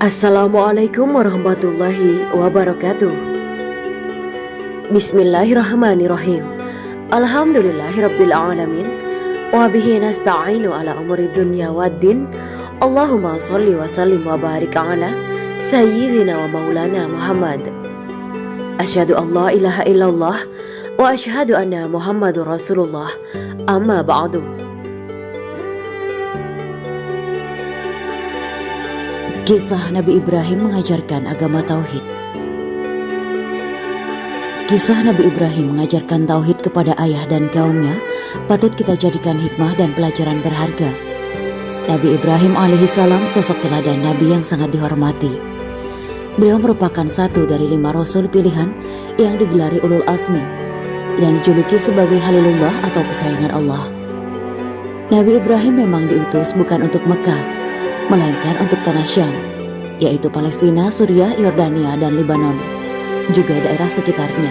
Assalamualaikum warahmatullahi wabarakatuh. Bismillahirrahmanirrahim. Alhamdulillahirabbil alamin. Wa bihi nasta'inu ala umuri dunya waddin. Allahumma shalli wa sallim wa barik ala sayyidina wa maulana Muhammad. Asyhadu an la ilaha illallah wa asyhadu anna Muhammadur Rasulullah. Amma ba'du. Kisah Nabi Ibrahim mengajarkan agama Tauhid. Kisah Nabi Ibrahim mengajarkan Tauhid kepada ayah dan kaumnya patut kita jadikan hikmah dan pelajaran berharga. Nabi Ibrahim alaihissalam sosok teladan Nabi yang sangat dihormati. Beliau merupakan satu dari 5 Rasul pilihan yang digelari Ulul Azmi dan dijuluki sebagai Halilullah atau kesayangan Allah. Nabi Ibrahim memang diutus bukan untuk Mekah, melainkan untuk tanah Syam, yaitu Palestina, Suriah, Yordania, dan Lebanon, juga daerah sekitarnya.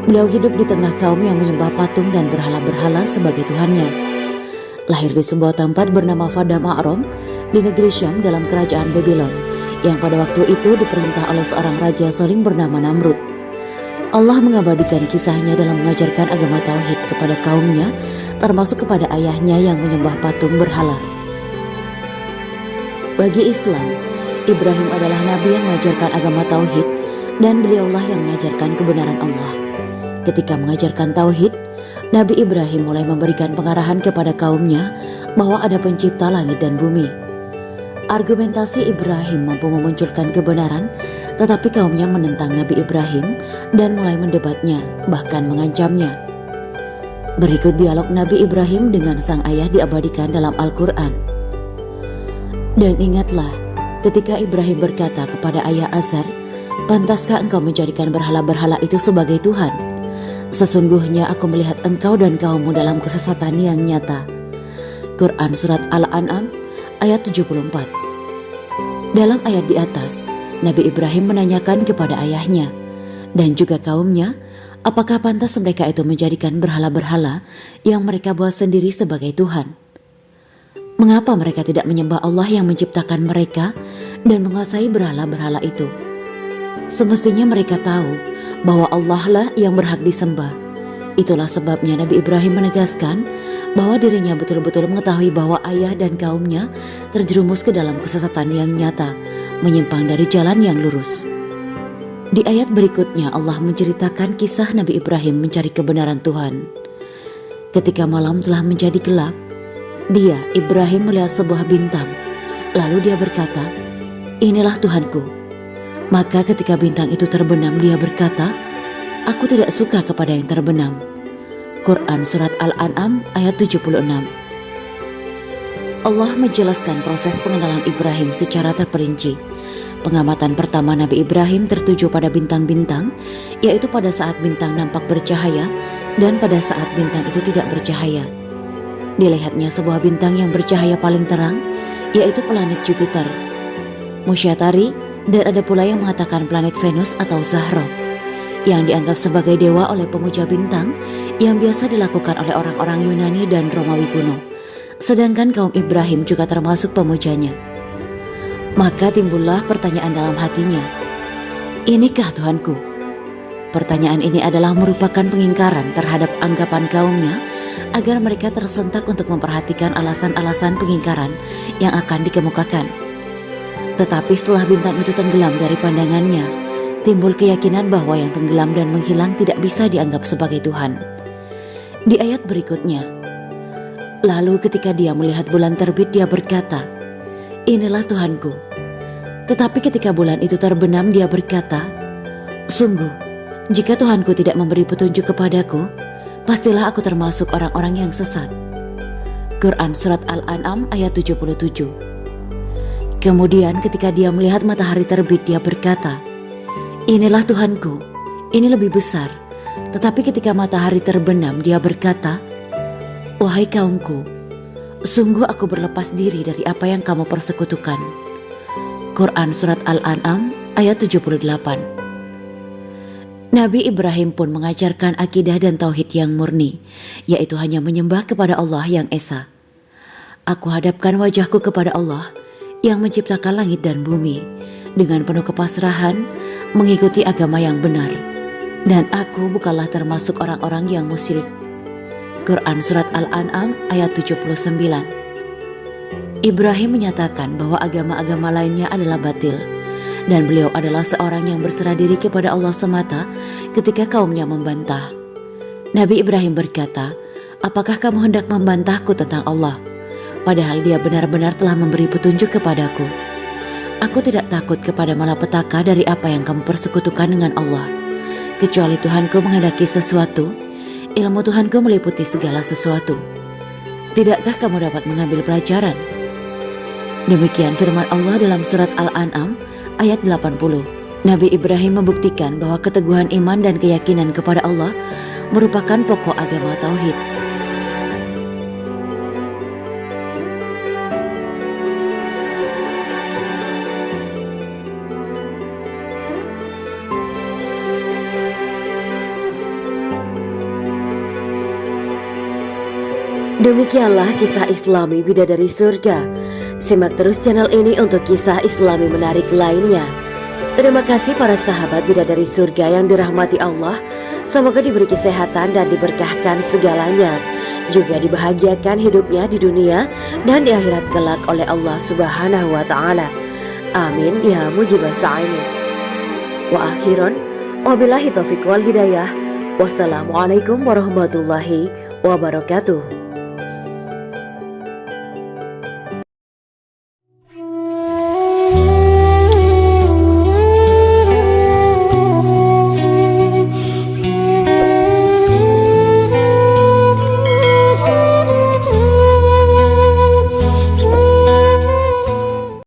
Beliau hidup di tengah kaum yang menyembah patung dan berhala-berhala sebagai Tuhannya. Lahir di sebuah tempat bernama Paddan Aram di negeri Syam dalam kerajaan Babylon, yang pada waktu itu diperintah oleh seorang raja zalim bernama Namrud. Allah mengabadikan kisahnya dalam mengajarkan agama Tauhid kepada kaumnya, termasuk kepada ayahnya yang menyembah patung berhala. Bagi Islam, Ibrahim adalah nabi yang mengajarkan agama Tauhid dan beliaulah yang mengajarkan kebenaran Allah. Ketika mengajarkan Tauhid, Nabi Ibrahim mulai memberikan pengarahan kepada kaumnya bahwa ada pencipta langit dan bumi. Argumentasi Ibrahim mampu memunculkan kebenaran, tetapi kaumnya menentang Nabi Ibrahim dan mulai mendebatnya, bahkan mengancamnya. Berikut dialog Nabi Ibrahim dengan sang ayah diabadikan dalam Al-Quran. Dan ingatlah, ketika Ibrahim berkata kepada ayah Azar, "Pantaskah engkau menjadikan berhala-berhala itu sebagai Tuhan? Sesungguhnya aku melihat engkau dan kaummu dalam kesesatan yang nyata." Quran Surat Al-An'am ayat 74. Dalam ayat di atas, Nabi Ibrahim menanyakan kepada ayahnya dan juga kaumnya, apakah pantas mereka itu menjadikan berhala-berhala yang mereka buat sendiri sebagai Tuhan? Mengapa mereka tidak menyembah Allah yang menciptakan mereka dan menguasai berhala-berhala itu? Semestinya mereka tahu bahwa Allah lah yang berhak disembah. Itulah sebabnya Nabi Ibrahim menegaskan bahwa dirinya betul-betul mengetahui bahwa ayah dan kaumnya terjerumus ke dalam kesesatan yang nyata, menyimpang dari jalan yang lurus. Di ayat berikutnya Allah menceritakan kisah Nabi Ibrahim mencari kebenaran Tuhan. Ketika malam telah menjadi gelap, Ibrahim melihat sebuah bintang. Lalu dia berkata, "Inilah Tuhanku." Maka ketika bintang itu terbenam, dia berkata, "Aku tidak suka kepada yang terbenam." Quran Surat Al-An'am ayat 76. Allah menjelaskan proses pengenalan Ibrahim secara terperinci. Pengamatan pertama Nabi Ibrahim tertuju pada bintang-bintang, yaitu pada saat bintang nampak bercahaya dan pada saat bintang itu tidak bercahaya. Dilihatnya sebuah bintang yang bercahaya paling terang, yaitu planet Jupiter, Mushyatari, dan ada pula yang mengatakan planet Venus atau Zahra, yang dianggap sebagai dewa oleh pemuja bintang yang biasa dilakukan oleh orang-orang Yunani dan Romawi kuno, sedangkan kaum Ibrahim juga termasuk pemujanya. Maka timbullah pertanyaan dalam hatinya, "Inikah Tuhanku?" Pertanyaan ini adalah merupakan pengingkaran terhadap anggapan kaumnya, agar mereka tersentak untuk memperhatikan alasan-alasan pengingkaran yang akan dikemukakan. Tetapi setelah bintang itu tenggelam dari pandangannya, timbul keyakinan bahwa yang tenggelam dan menghilang tidak bisa dianggap sebagai Tuhan. Di ayat berikutnya, lalu ketika dia melihat bulan terbit, dia berkata, "Inilah Tuhanku." Tetapi ketika bulan itu terbenam, dia berkata, "Sungguh, jika Tuhanku tidak memberi petunjuk kepadaku, pastilah aku termasuk orang-orang yang sesat." Quran Surat Al-An'am ayat 77. Kemudian ketika dia melihat matahari terbit, dia berkata, "Inilah Tuhanku, ini lebih besar." Tetapi ketika matahari terbenam, dia berkata, "Wahai kaumku, sungguh aku berlepas diri dari apa yang kamu persekutukan." Quran Surat Al-An'am ayat 78. Nabi Ibrahim pun mengajarkan akidah dan tauhid yang murni, yaitu hanya menyembah kepada Allah yang Esa. "Aku hadapkan wajahku kepada Allah yang menciptakan langit dan bumi dengan penuh kepasrahan mengikuti agama yang benar. Dan aku bukanlah termasuk orang-orang yang musyrik. Quran Surat Al-An'am ayat 79. Ibrahim menyatakan bahwa agama-agama lainnya adalah batil, dan beliau adalah seorang yang berserah diri kepada Allah semata ketika kaumnya membantah. Nabi Ibrahim berkata, "Apakah kamu hendak membantahku tentang Allah? Padahal dia benar-benar telah memberi petunjuk kepadaku. Aku tidak takut kepada malapetaka dari apa yang kamu persekutukan dengan Allah. Kecuali Tuhanku menghendaki sesuatu, ilmu Tuhanku meliputi segala sesuatu. Tidakkah kamu dapat mengambil pelajaran?" Demikian firman Allah dalam surat Al-An'am ayat 80. Nabi Ibrahim membuktikan bahwa keteguhan iman dan keyakinan kepada Allah merupakan pokok agama tauhid. Demikianlah kisah Islami Bidadari Surga. Simak terus channel ini untuk kisah Islami menarik lainnya. Terima kasih para sahabat Bidadari Surga yang dirahmati Allah. Semoga diberi kesehatan dan diberkahkan segalanya. Juga dibahagiakan hidupnya di dunia dan di akhirat kelak oleh Allah Subhanahu wa Ta'ala. Amin ya mujibah sa'inin. Wa akhiran, wabillahi taufiq wal hidayah. Wassalamualaikum warahmatullahi wabarakatuh.